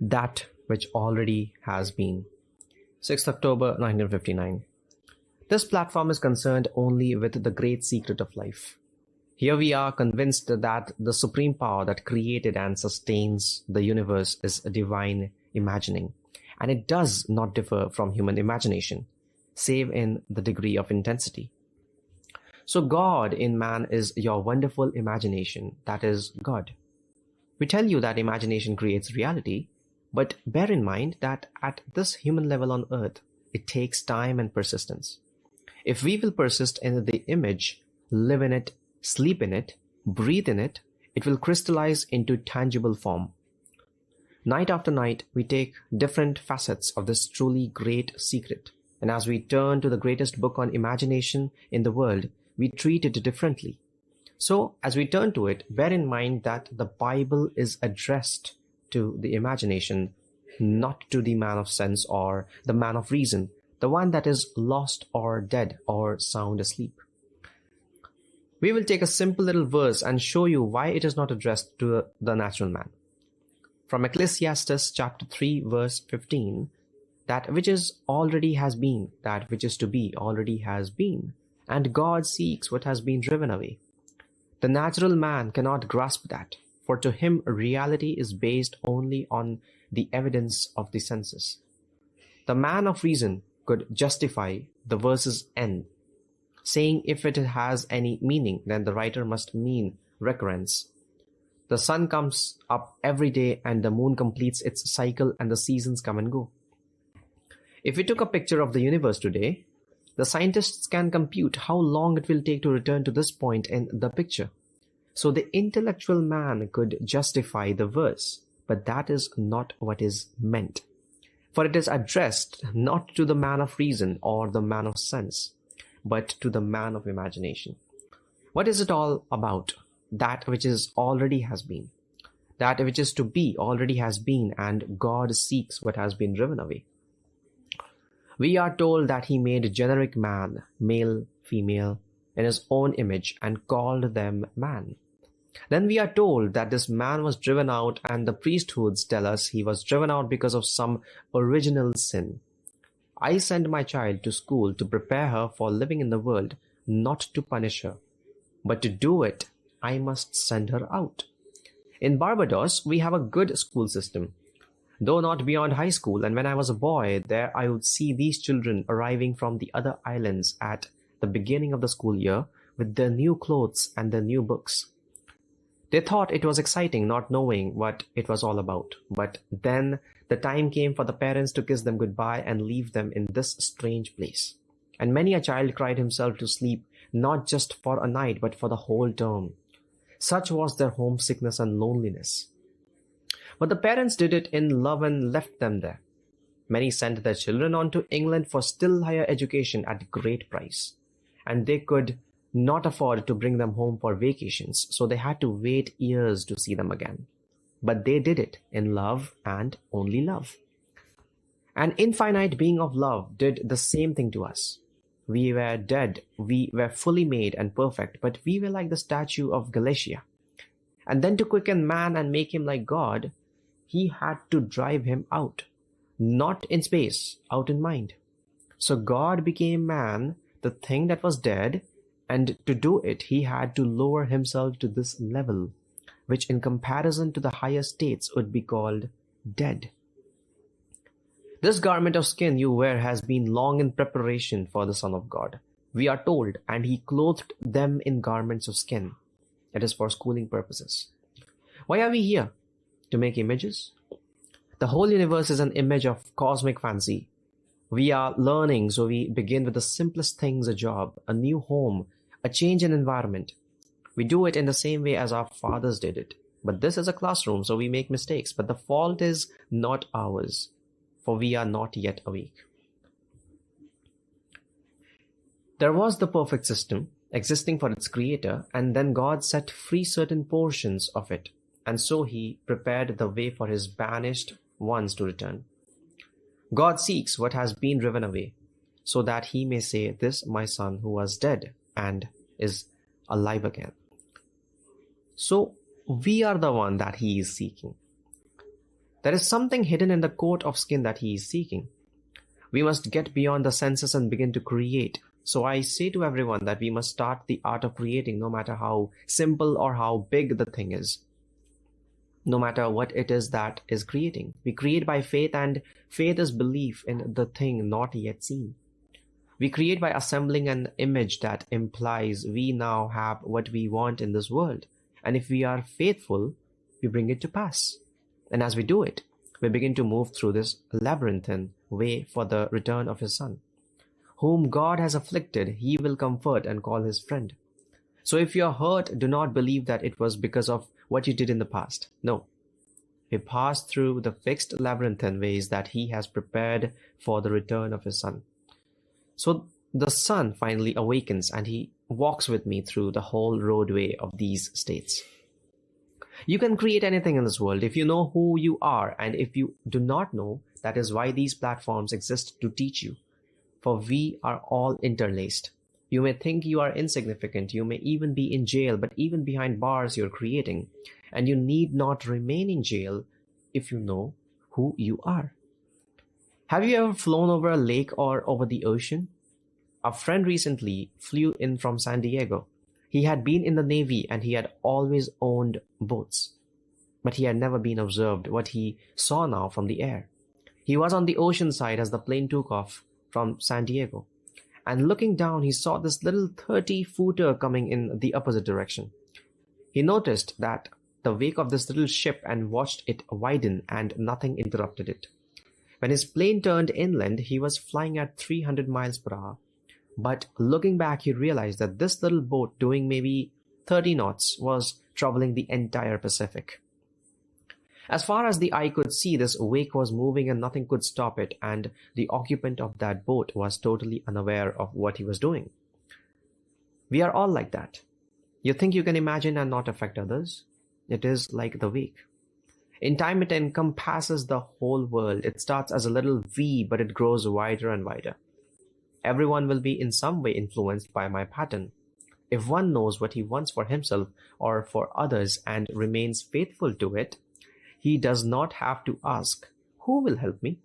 that which already has been. 6th October 1959. This platform is concerned only with the great secret of life. Here we are convinced that the supreme power that created and sustains the universe is a divine imagining, and it does not differ from human imagination, save in the degree of intensity. So God in man is your wonderful imagination, that is God. We tell you that imagination creates reality, but bear in mind that at this human level on earth, it takes time and persistence. If we will persist in the image, live in it, sleep in it, breathe in it, it will crystallize into tangible form. Night after night, we take different facets of this truly great secret, and as we turn to the greatest book on imagination in the world, we treat it differently. So, as we turn to it, bear in mind that the Bible is addressed to the imagination, not to the man of sense or the man of reason, the one that is lost or dead or sound asleep. We will take a simple little verse and show you why it is not addressed to the natural man. From Ecclesiastes chapter 3 verse 15, that which is already has been, that which is to be already has been, and God seeks what has been driven away. The natural man cannot grasp that, for to him reality is based only on the evidence of the senses. The man of reason could justify the verse's end, saying if it has any meaning, then the writer must mean recurrence. The sun comes up every day and the moon completes its cycle and the seasons come and go. If we took a picture of the universe today, the scientists can compute how long it will take to return to this point in the picture. So the intellectual man could justify the verse, but that is not what is meant. For it is addressed not to the man of reason or the man of sense, but to the man of imagination. What is it all about? That which is already has been. That which is to be already has been, and God seeks what has been driven away. We are told that he made generic man, male, female, in his own image and called them man. Then we are told that this man was driven out, and the priesthoods tell us he was driven out because of some original sin. I send my child to school to prepare her for living in the world, not to punish her. But to do it, I must send her out. In Barbados, we have a good school system, though not beyond high school, and when I was a boy there, I would see these children arriving from the other islands at the beginning of the school year with their new clothes and their new books. They thought it was exciting, not knowing what it was all about. But then the time came for the parents to kiss them goodbye and leave them in this strange place. And many a child cried himself to sleep, not just for a night, but for the whole term. Such was their homesickness and loneliness. But the parents did it in love and left them there. Many sent their children on to England for still higher education at great price. And they could not afford to bring them home for vacations, so they had to wait years to see them again. But they did it in love and only love. An infinite being of love did the same thing to us. We were dead, we were fully made and perfect, but we were like the statue of Galatia. And then to quicken man and make him like God, he had to drive him out, not in space, out in mind. So God became man, the thing that was dead, and to do it, he had to lower himself to this level, which in comparison to the higher states would be called dead. This garment of skin you wear has been long in preparation for the Son of God. We are told, and he clothed them in garments of skin. It is for schooling purposes. Why are we here? To make images? The whole universe is an image of cosmic fancy. We are learning, so we begin with the simplest things: a job, a new home, a change in environment. We do it in the same way as our fathers did it. But this is a classroom, so we make mistakes. But the fault is not ours, for we are not yet awake. There was the perfect system existing for its creator, and then God set free certain portions of it, and so he prepared the way for his banished ones to return. God seeks what has been driven away, so that he may say, "This my son who was dead and is alive again." So we are the one that he is seeking. There is something hidden in the coat of skin that he is seeking. We must get beyond the senses and begin to create. So I say to everyone that we must start the art of creating, no matter how simple or how big the thing is. No matter what it is that is creating. We create by faith, and faith is belief in the thing not yet seen. We create by assembling an image that implies we now have what we want in this world. And if we are faithful, we bring it to pass. And as we do it, we begin to move through this labyrinthine way for the return of his Son. Whom God has afflicted, he will comfort and call his friend. So if you are hurt, do not believe that it was because of what you did in the past. No. We pass through the fixed labyrinthine ways that he has prepared for the return of his Son. So the Son finally awakens and he walks with me through the whole roadway of these states. You can create anything in this world if you know who you are, and if you do not know, that is why these platforms exist, to teach you. For we are all interlaced. You may think you are insignificant, you may even be in jail, but even behind bars you're creating, and you need not remain in jail if you know who you are. Have you ever flown over a lake or over the ocean? A friend recently flew in from San Diego. He had been in the Navy and he had always owned boats, but he had never been observed. What he saw now from the air. He was on the ocean side as the plane took off from San Diego, and looking down he saw this little 30-footer coming in the opposite direction. He noticed that the wake of this little ship and watched it widen, and nothing interrupted it. When his plane turned inland, he was flying at 300 miles per hour. But looking back, he realized that this little boat doing maybe 30 knots was troubling the entire Pacific. As far as the eye could see, this wake was moving and nothing could stop it, and the occupant of that boat was totally unaware of what he was doing. We are all like that. You think you can imagine and not affect others? It is like the wake. In time, it encompasses the whole world. It starts as a little V, but it grows wider and wider. Everyone will be in some way influenced by my pattern. If one knows what he wants for himself or for others and remains faithful to it, he does not have to ask, who will help me?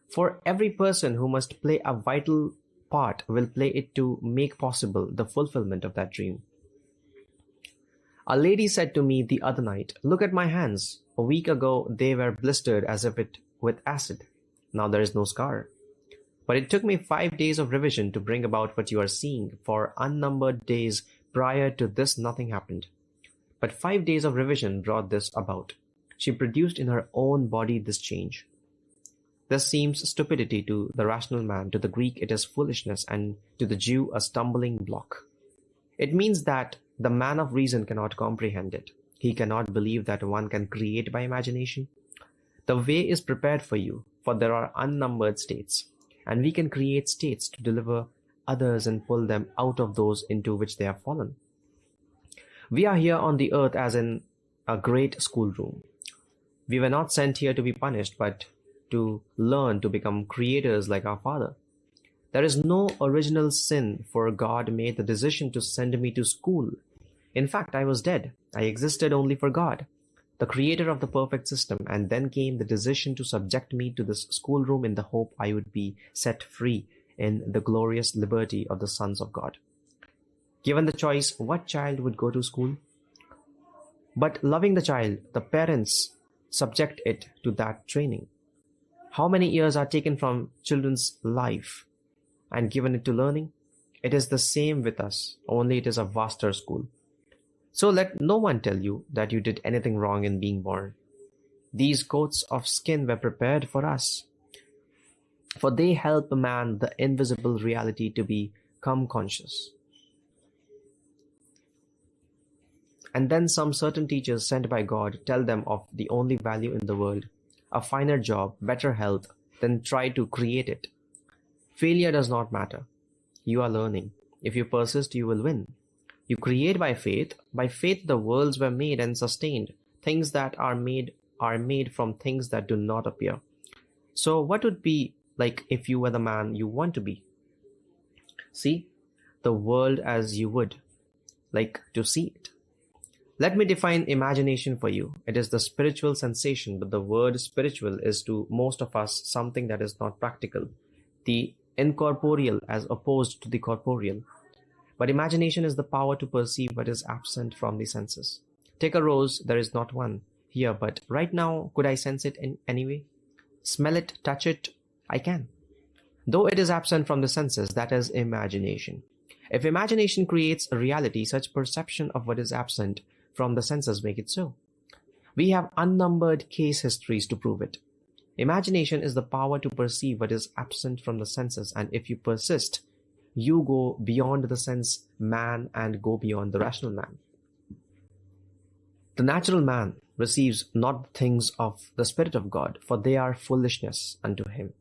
For every person who must play a vital part will play it to make possible the fulfillment of that dream. A lady said to me the other night, "Look at my hands. A week ago they were blistered as if with acid. Now there is no scar. But it took me 5 days of revision to bring about what you are seeing. For unnumbered days prior to this, nothing happened. But 5 days of revision brought this about. She produced in her own body this change." This seems stupidity to the rational man. To the Greek, it is foolishness, and to the Jew, a stumbling block. It means that the man of reason cannot comprehend it. He cannot believe that one can create by imagination. The way is prepared for you, for there are unnumbered states, and we can create states to deliver others and pull them out of those into which they have fallen. We are here on the earth as in a great schoolroom. We were not sent here to be punished, but to learn to become creators like our Father. There is no original sin, for God made the decision to send me to school. In fact, I was dead. I existed only for God, the creator of the perfect system, and then came the decision to subject me to this schoolroom in the hope I would be set free in the glorious liberty of the sons of God. Given the choice, what child would go to school? But loving the child, the parents subject it to that training. How many years are taken from children's life and given it to learning? It is the same with us, only it is a vaster school. So let no one tell you that you did anything wrong in being born. These coats of skin were prepared for us, for they help man, the invisible reality, to become conscious. And then some certain teachers sent by God tell them of the only value in the world, a finer job, better health, then try to create it. Failure does not matter. You are learning. If you persist, you will win. You create by faith. By faith, the worlds were made and sustained. Things that are made from things that do not appear. So what would be like if you were the man you want to be? See the world as you would like to see it. Let me define imagination for you. It is the spiritual sensation, but the word spiritual is to most of us something that is not practical, the incorporeal as opposed to the corporeal. But imagination is the power to perceive what is absent from the senses. Take a rose, there is not one here, but right now, could I sense it in any way? Smell it, touch it? I can. Though it is absent from the senses, that is imagination. If imagination creates a reality, such perception of what is absent from the senses make it so. We have unnumbered case histories to prove it. Imagination is the power to perceive what is absent from the senses, and if you persist, you go beyond the sense man and go beyond the rational man. The natural man receives not the things of the Spirit of God, for they are foolishness unto him.